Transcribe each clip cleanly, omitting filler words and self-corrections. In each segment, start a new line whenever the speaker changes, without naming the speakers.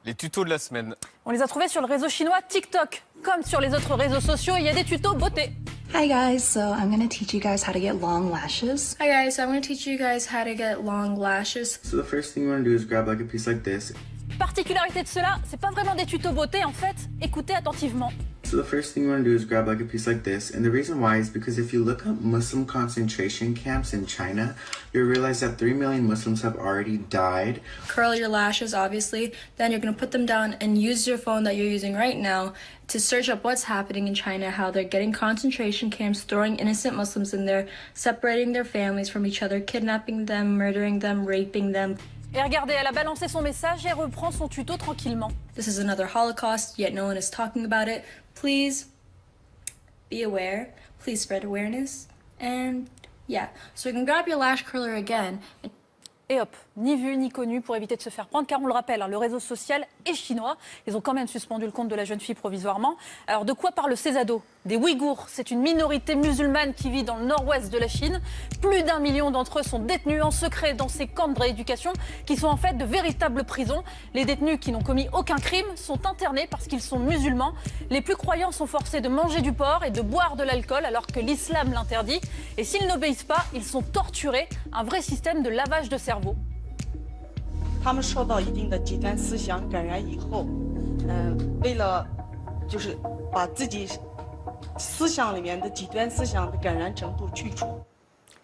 Les tutos de la semaine.
On les a trouvés sur le réseau chinois TikTok. Comme sur les autres réseaux sociaux, il y a des tutos beauté.
Hi guys, so I'm gonna teach you guys how to get long lashes.
Hi guys, so I'm going to teach you guys how to get long lashes.
So the first thing you want to do is grab like a piece like this.
Particularité de cela, c'est pas vraiment des tutos beauté en fait. Écoutez attentivement.
So the first thing you want to do is grab like a piece like this, and the reason why is because if you look up Muslim concentration camps in China, you'll realize that 3 million Muslims have already died.
Curl your lashes, obviously. Then you're going to put them down and use your phone that you're using right now to search up what's happening in China, how they're getting concentration camps, throwing innocent Muslims in there, separating their families from each other, kidnapping them, murdering them, raping them.
Et regardez, elle a balancé son message et elle reprend son tuto tranquillement.
This is another Holocaust, yet no one is talking about it. Please be aware. Please spread awareness. And yeah, so you can grab your lash curler again.
Et hop, ni vu ni connu pour éviter de se faire prendre, car on le rappelle, le réseau social est chinois. Ils ont quand même suspendu le compte de la jeune fille provisoirement. Alors de quoi parlent ces ados? Des Ouïghours, c'est une minorité musulmane qui vit dans le nord-ouest de la Chine. Plus d'1 million d'entre eux sont détenus en secret dans ces camps de rééducation qui sont en fait de véritables prisons. Les détenus qui n'ont commis aucun crime sont internés parce qu'ils sont musulmans. Les plus croyants sont forcés de manger du porc et de boire de l'alcool alors que l'islam l'interdit. Et s'ils n'obéissent pas, ils sont torturés. Un vrai système de lavage de cerveau.
他们受到一定的极端思想感染以后，为了就是把自己思想里面的极端思想的感染程度去除。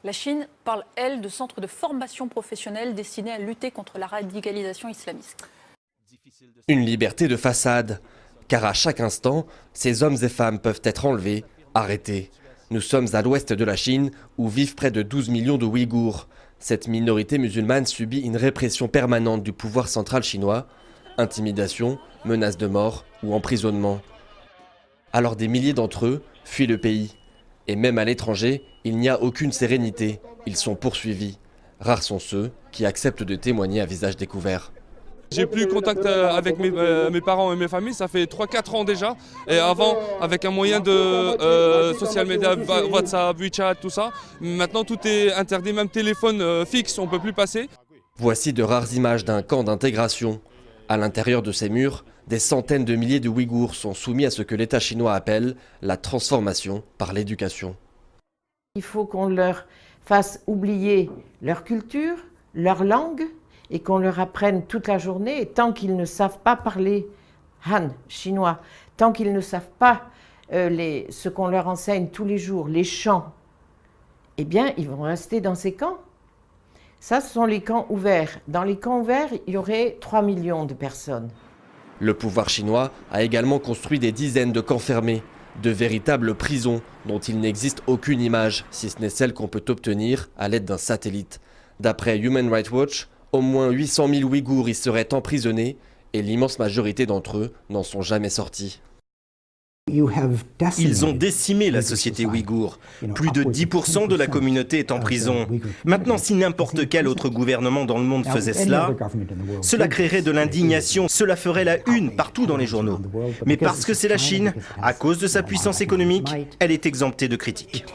La Chine parle, elle, de centres de formation professionnelle destinés à lutter contre la radicalisation islamiste.
Une liberté de façade, car à chaque instant, ces hommes et femmes peuvent être enlevés, arrêtés. Nous sommes à l'ouest de la Chine, où vivent près de 12 millions de Ouïghours. Cette minorité musulmane subit une répression permanente du pouvoir central chinois, intimidation, menaces de mort ou emprisonnement. Alors des milliers d'entre eux fuient le pays. Et même à l'étranger, il n'y a aucune sérénité. Ils sont poursuivis. Rares sont ceux qui acceptent de témoigner à visage découvert.
J'ai plus contact avec mes parents et mes familles, ça fait 3-4 ans déjà. Et avant, avec un moyen de social media, WhatsApp, WeChat, tout ça. Maintenant, tout est interdit, même téléphone fixe, on ne peut plus passer.
Voici de rares images d'un camp d'intégration. À l'intérieur de ces murs, des centaines de milliers de Ouïghours sont soumis à ce que l'État chinois appelle la transformation par l'éducation.
Il faut qu'on leur fasse oublier leur culture, leur langue, et qu'on leur apprenne toute la journée. Et tant qu'ils ne savent pas parler Han, chinois, tant qu'ils ne savent pas ce qu'on leur enseigne tous les jours, les chants, eh bien, ils vont rester dans ces camps. Ça, ce sont les camps ouverts. Dans les camps ouverts, il y aurait 3 millions de personnes.
Le pouvoir chinois a également construit des dizaines de camps fermés, de véritables prisons dont il n'existe aucune image, si ce n'est celle qu'on peut obtenir à l'aide d'un satellite. D'après Human Rights Watch, au moins 800 000 Ouïghours y seraient emprisonnés et l'immense majorité d'entre eux n'en sont jamais sortis.
Ils ont décimé la société ouïghour. Plus de 10% de la communauté est en prison. Maintenant, si n'importe quel autre gouvernement dans le monde faisait cela, cela créerait de l'indignation, cela ferait la une partout dans les journaux. Mais parce que c'est la Chine, à cause de sa puissance économique, elle est exemptée de critiques.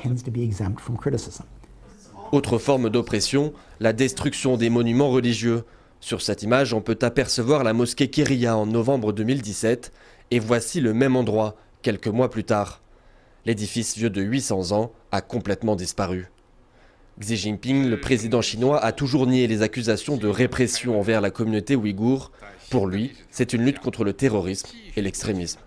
Autre forme d'oppression, la destruction des monuments religieux. Sur cette image, on peut apercevoir la mosquée Kéria en novembre 2017, et voici le même endroit, quelques mois plus tard. L'édifice vieux de 800 ans a complètement disparu. Xi Jinping, le président chinois, a toujours nié les accusations de répression envers la communauté ouïghour. Pour lui, c'est une lutte contre le terrorisme et l'extrémisme.